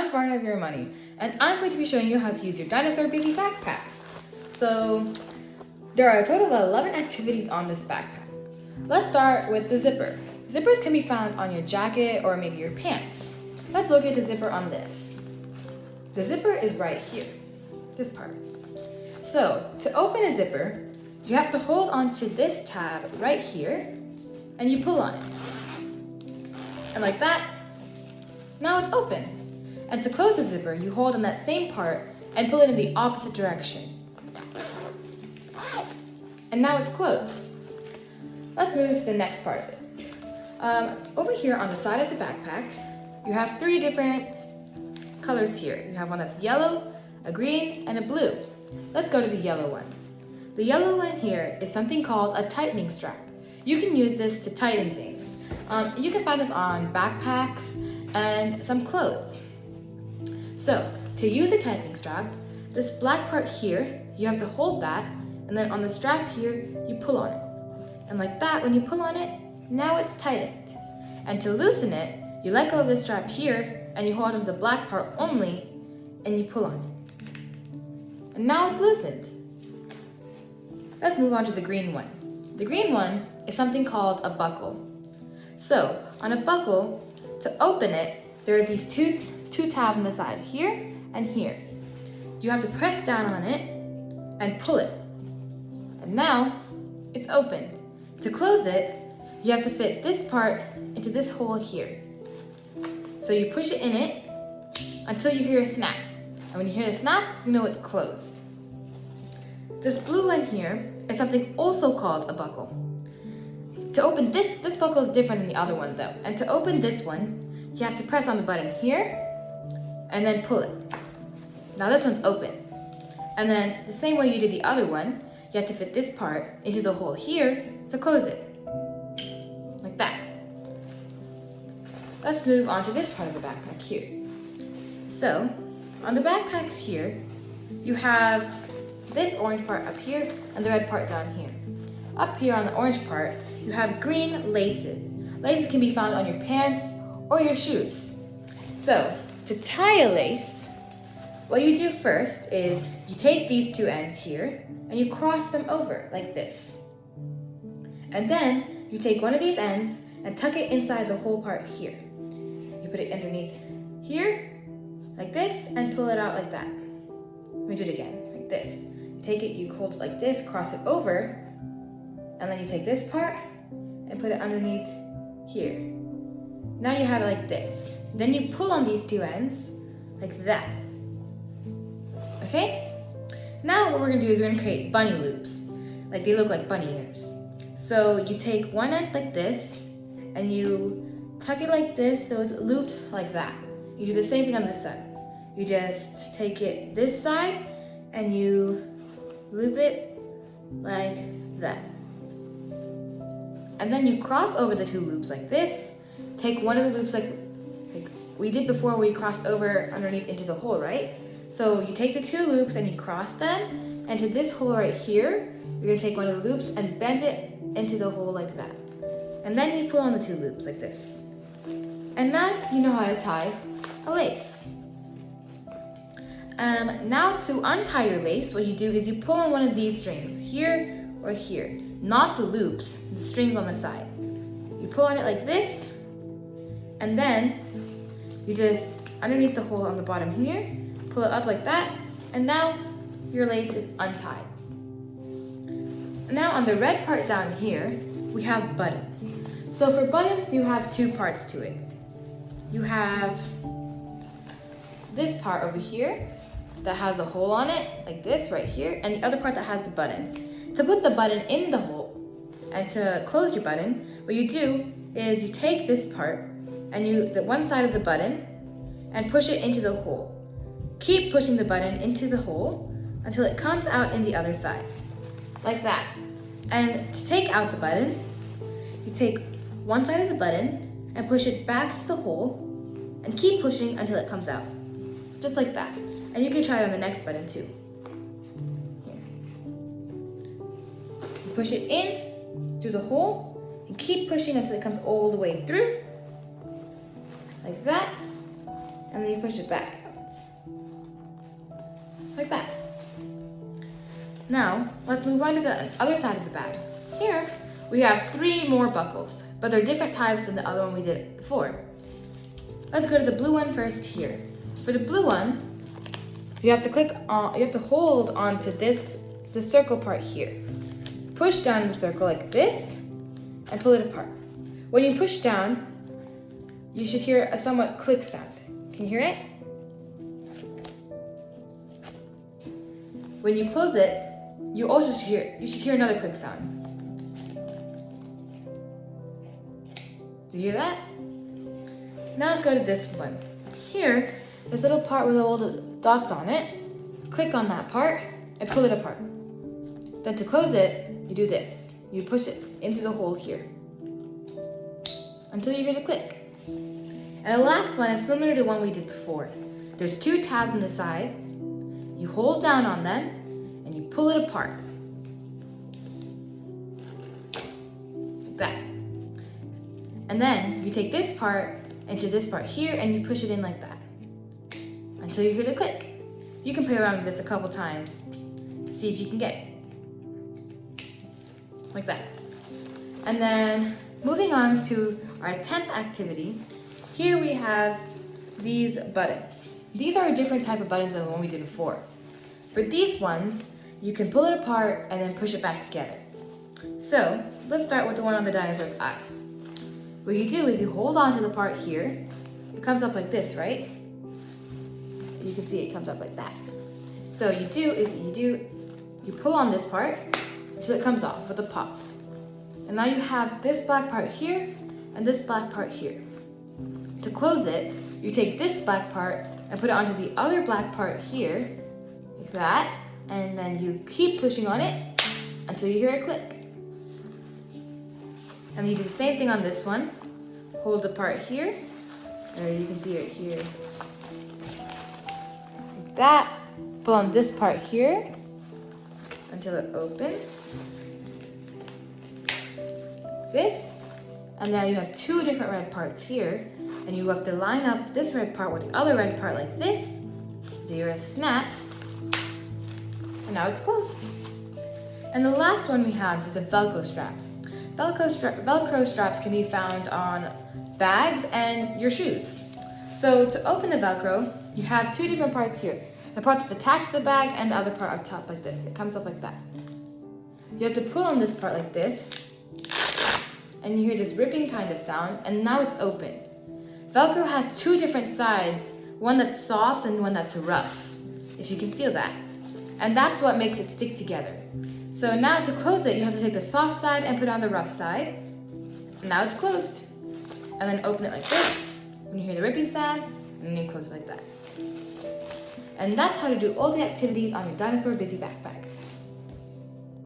I'm Varna Veeramani, and I'm going to be showing you how to use your dinosaur baby backpacks. So, there are a total of 11 activities on this backpack. Let's start with the zipper. Zippers can be found on your jacket or maybe your pants. Let's locate the zipper on this. The zipper is right here, this part. So, to open a zipper, you have to hold onto this tab right here, and you pull on it. And like that, now it's open. And to close the zipper, you hold on that same part and pull it in the opposite direction. And now it's closed. Let's move to the next part of it. Over here on the side of the backpack, you have 3 different colors here. You have one that's yellow, a green, and a blue. Let's go to the yellow one. The yellow one here is something called a tightening strap. You can use this to tighten things. You can find this on backpacks and some clothes. So, to use a tightening strap, this black part here, you have to hold that, and then on the strap here, you pull on it. And like that, when you pull on it, now it's tightened. And to loosen it, you let go of the strap here, and you hold on to the black part only, and you pull on it. And now it's loosened. Let's move on to the green one. The green one is something called a buckle. So, on a buckle, to open it, there are these two tabs on the side, here and here. You have to press down on it and pull it. And now, it's open. To close it, you have to fit this part into this hole here. So you push it in it until you hear a snap. And when you hear the snap, you know it's closed. This blue one here is something also called a buckle. To open this buckle is different than the other one though. And to open this one, you have to press on the button here and then pull it. Now this one's open. And then the same way you did the other one, you have to fit this part into the hole here to close it. Like that. Let's move on to this part of the backpack here. So, on the backpack here, you have this orange part up here and the red part down here. Up here on the orange part, you have green laces. Laces can be found on your pants or your shoes. So, to tie a lace, what you do first is you take these 2 ends here and you cross them over like this. And then you take one of these ends and tuck it inside the whole part here. You put it underneath here, like this, and pull it out like that. Let me do it again, like this. You take it, you hold it like this, cross it over, and then you take this part and put it underneath here. Now you have it like this. Then you pull on these 2 ends, like that. Okay? Now what we're gonna do is we're gonna create bunny loops. Like they look like bunny ears. So you take one end like this, and you tuck it like this so it's looped like that. You do the same thing on this side. You just take it this side, and you loop it like that. And then you cross over the 2 loops like this. Take one of the loops like we did before we crossed over underneath into the hole, right? So you take the 2 loops and you cross them, and to this hole right here, you're gonna take one of the loops and bend it into the hole like that. And then you pull on the 2 loops like this. And now you know how to tie a lace. Now to untie your lace, what you do is you pull on one of these strings, here or here. Not the loops, the strings on the side. You pull on it like this, and then you just, underneath the hole on the bottom here, pull it up like that, and now your lace is untied. Now on the red part down here, we have buttons. So for buttons, you have 2 parts to it. You have this part over here that has a hole on it, like this right here, and the other part that has the button. To put the button in the hole and to close your button, what you do is you take this part and the one side of the button and push it into the hole. Keep pushing the button into the hole until it comes out in the other side, like that. And to take out the button, you take one side of the button and push it back into the hole and keep pushing until it comes out, just like that. And you can try it on the next button too. Here. You push it in through the hole and keep pushing until it comes all the way through, like that. and then you push it back out. Like that. Now, let's move on to the other side of the bag. Here, we have 3 more buckles, but they're different types than the other one we did before. Let's go to the blue one first here. For the blue one, you have to hold onto the circle part here. Push down the circle like this and pull it apart. When you push down, you should hear a somewhat click sound. Can you hear it? When you close it, you should hear another click sound. Did you hear that? Now let's go to this one. Here, this little part with all the dots on it, click on that part and pull it apart. Then to close it, you do this. You push it into the hole here until you hear the click. And the last one is similar to the one we did before. There's 2 tabs on the side. You hold down on them and you pull it apart. Like that. And then you take this part into this part here and you push it in like that until you hear the click. You can play around with this a couple times to see if you can get it. Like that. And then moving on to our 10th activity, here we have these buttons. These are a different type of buttons than the one we did before. For these ones, you can pull it apart and then push it back together. So let's start with the one on the dinosaur's eye. What you do is you hold on to the part here. It comes up like this, right? You can see it comes up like that. So you pull on this part until it comes off with a pop. And now you have this black part here and this black part here. To close it, you take this black part and put it onto the other black part here, like that, and then you keep pushing on it until you hear a click. And you do the same thing on this one. Hold the part here, or you can see it here. Like that. Pull on this part here until it opens. This, and now you have 2 different red parts here, and you have to line up this red part with the other red part like this. Do your snap, and now it's closed. And the last one we have is a Velcro strap. Velcro straps can be found on bags and your shoes. So to open the Velcro, you have 2 different parts here. The part that's attached to the bag and the other part up top like this. It comes up like that. You have to pull on this part like this, and you hear this ripping kind of sound, and now it's open. Velcro has 2 different sides, one that's soft and one that's rough, if you can feel that. And that's what makes it stick together. So now to close it, you have to take the soft side and put on the rough side. And now it's closed. And then open it like this, when you hear the ripping sound, and then you close it like that. And that's how to do all the activities on your Dinosaur Busy Backpack.